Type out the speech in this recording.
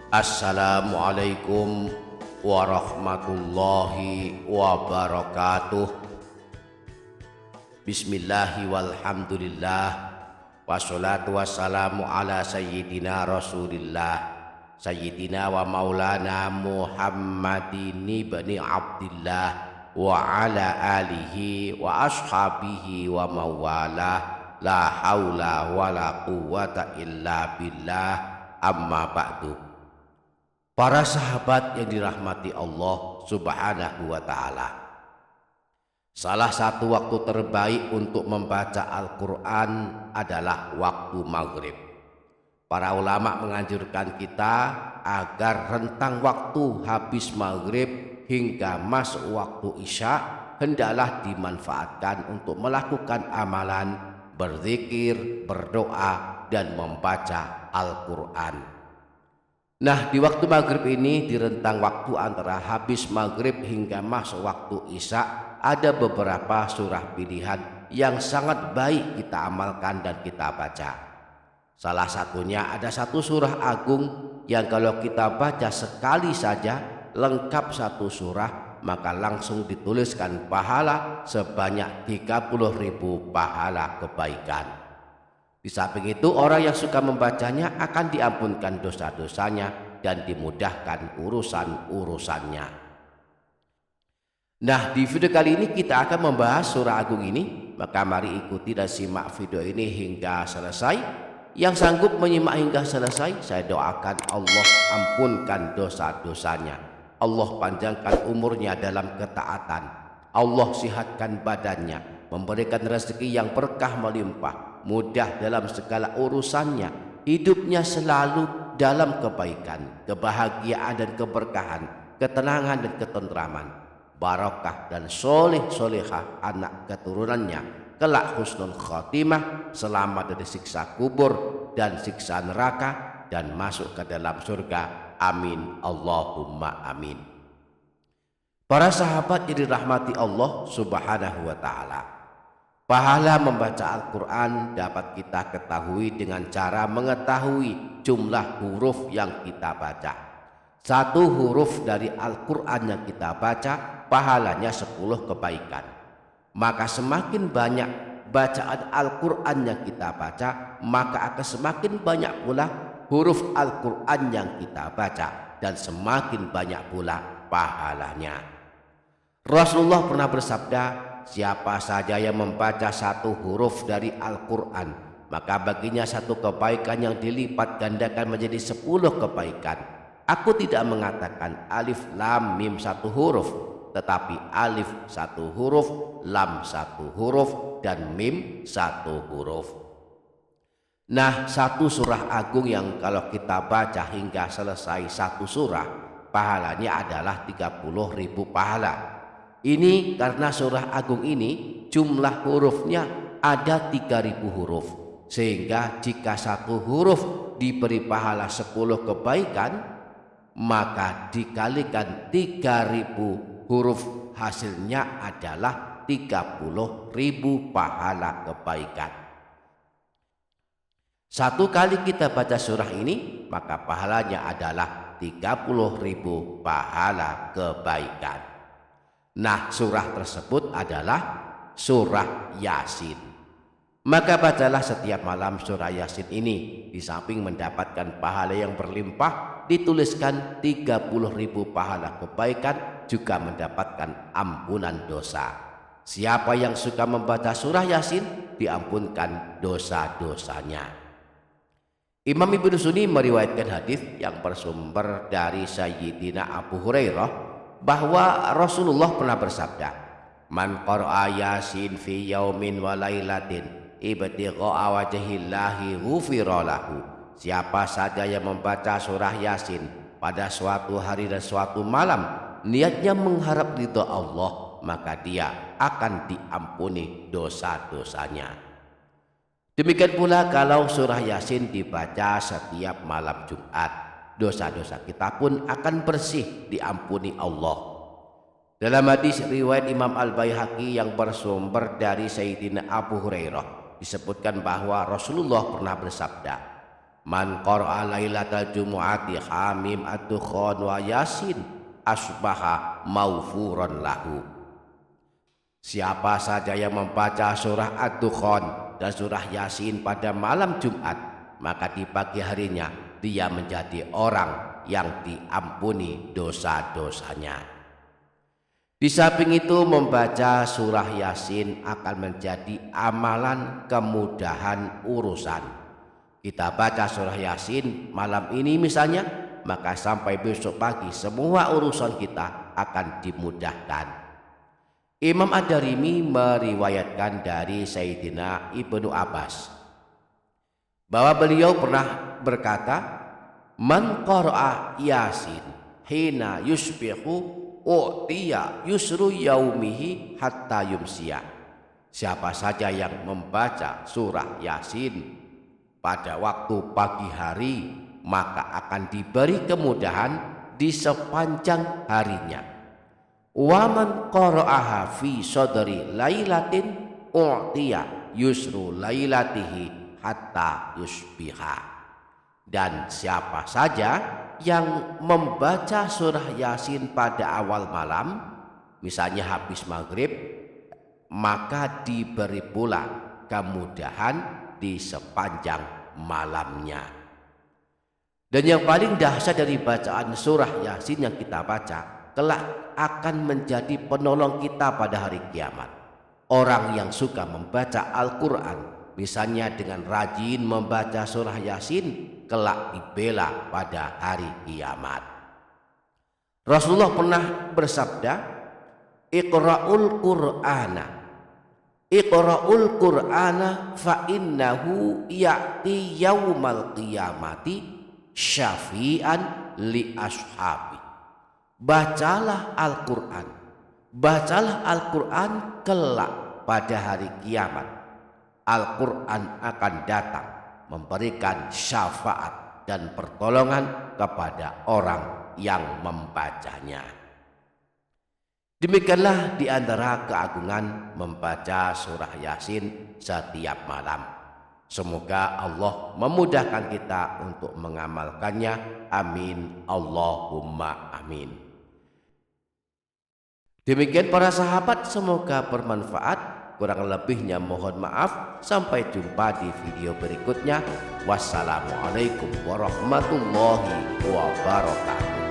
Assalamualaikum warahmatullahi wabarakatuh. Bismillahi walhamdulillah. Wassalatu wassalamu ala sayyidina rasulillah Sayyidina wa maulana Muhammadin ibni Abdillah wa ala alihi wa ashabihi wa mawalah. La haula wa la quwata illa billah. Amma ba'du. Para sahabat yang dirahmati Allah Subhanahu wa ta'ala, salah satu waktu terbaik untuk membaca Al-Quran adalah waktu maghrib. Para ulama menganjurkan kita agar rentang waktu habis maghrib hingga masuk waktu isya hendaklah dimanfaatkan untuk melakukan amalan, berzikir, berdoa, dan membaca Al-Quran. Nah, di waktu maghrib ini, di rentang waktu antara habis maghrib hingga masuk waktu isya, ada beberapa surah pilihan yang sangat baik kita amalkan dan kita baca. Salah satunya ada satu surah agung yang kalau kita baca sekali saja lengkap satu surah, maka langsung dituliskan pahala sebanyak 30.000 pahala kebaikan. Di samping itu, orang yang suka membacanya akan diampunkan dosa-dosanya dan dimudahkan urusan-urusannya. Nah, di video kali ini kita akan membahas surah agung ini, maka mari ikuti dan simak video ini hingga selesai. Yang sanggup menyimak hingga selesai, saya doakan Allah ampunkan dosa-dosanya, Allah panjangkan umurnya dalam ketaatan, Allah sihatkan badannya, memberikan rezeki yang berkah melimpah, mudah dalam segala urusannya, hidupnya selalu dalam kebaikan, kebahagiaan dan keberkahan, ketenangan dan ketentraman, barakah dan soleh-solehah anak keturunannya, kelak husnul khotimah, selamat dari siksa kubur dan siksa neraka, dan masuk ke dalam surga. Amin Allahumma amin. Para sahabat yang dirahmati Allah Subhanahu wa ta'ala, pahala membaca Al-Quran dapat kita ketahui dengan cara mengetahui jumlah huruf yang kita baca. Satu huruf dari Al-Quran yang kita baca pahalanya 10 kebaikan. Maka semakin banyak bacaan Al-Quran yang kita baca, maka akan semakin banyak pula huruf Al-Quran yang kita baca, dan semakin banyak pula pahalanya. Rasulullah pernah bersabda, siapa saja yang membaca satu huruf dari Al-Quran, maka baginya satu kebaikan yang dilipat gandakan menjadi 10 kebaikan. Aku tidak mengatakan alif lam mim satu huruf, tetapi alif satu huruf, lam satu huruf, dan mim satu huruf. Nah, satu surah agung yang kalau kita baca hingga selesai satu surah, pahalanya adalah 30.000 pahala. Ini karena surah agung ini jumlah hurufnya ada 3.000 huruf, sehingga jika satu huruf diberi pahala 10 kebaikan, maka dikalikan 3.000 huruf, hasilnya adalah 30.000 pahala kebaikan. Satu kali kita baca surah ini, maka pahalanya adalah 30.000 pahala kebaikan. Nah, surah tersebut adalah surah Yasin. Maka bacalah setiap malam surah Yasin ini. Di samping mendapatkan pahala yang berlimpah, dituliskan 30.000 pahala kebaikan, juga mendapatkan ampunan dosa. Siapa yang suka membaca surah Yasin, diampunkan dosa-dosanya. Imam Ibnu Sunni meriwayatkan hadis yang bersumber dari Sayyidina Abu Hurairah bahwa Rasulullah pernah bersabda, man qara'a Yasin fi yaumin wa lailatin ibtigha'a wajhillahi ghufira lahu. Siapa saja yang membaca surah Yasin pada suatu hari dan suatu malam, niatnya mengharap ridha Allah, maka dia akan diampuni dosa-dosanya. Demikian pula kalau surah Yasin dibaca setiap malam Jumat, dosa-dosa kita pun akan bersih, diampuni Allah. Dalam hadis riwayat Imam Al-Baihaqi yang bersumber dari Sayyidina Abu Hurairah, disebutkan bahwa Rasulullah pernah bersabda, Man qara'a lailatal jumu'ati hamim ad-dukhan wa yasin asbaha maufuran lahu. Siapa saja yang membaca surah ad-dukhan dan surah yasin pada malam Jumat, maka di pagi harinya dia menjadi orang yang diampuni dosa-dosanya. Di samping itu, membaca surah yasin akan menjadi amalan kemudahan urusan. Kita baca surah yasin malam ini misalnya, maka sampai besok pagi semua urusan kita akan dimudahkan. Imam Ad-Darimi meriwayatkan dari Sayyidina Ibnu Abbas bahwa beliau pernah berkata, man qara'a yasin hina yusbihu u'tiya yusru yaumihi hatta yumsiya. Siapa saja yang membaca surah yasin pada waktu pagi hari, maka akan diberi kemudahan di sepanjang harinya. Wa man qara'aha fi sadri lailatin u'tiya yusru lailatihi hatta yusbiha. Dan siapa saja yang membaca surah yasin pada awal malam, misalnya habis maghrib, maka diberi pula kemudahan di sepanjang malamnya. Dan yang paling dahsyat dari bacaan surah yasin yang kita baca, kelak akan menjadi penolong kita pada hari kiamat. Orang yang suka membaca Al-Quran, misalnya dengan rajin membaca surah yasin, kelak dibela pada hari kiamat. Rasulullah pernah bersabda, Iqra'ul Qur'ana fa innahu ya'ti yaumal qiyamati syafi'an li ashabi. Bacalah Al-Quran kelak pada hari kiamat. Al-Quran akan datang memberikan syafaat dan pertolongan kepada orang yang membacanya. Demikianlah di antara keagungan membaca surah yasin setiap malam. Semoga Allah memudahkan kita untuk mengamalkannya. Amin. Allahumma amin. Demikian para sahabat, semoga bermanfaat. Kurang lebihnya mohon maaf. Sampai jumpa di video berikutnya. Wassalamualaikum warahmatullahi wabarakatuh.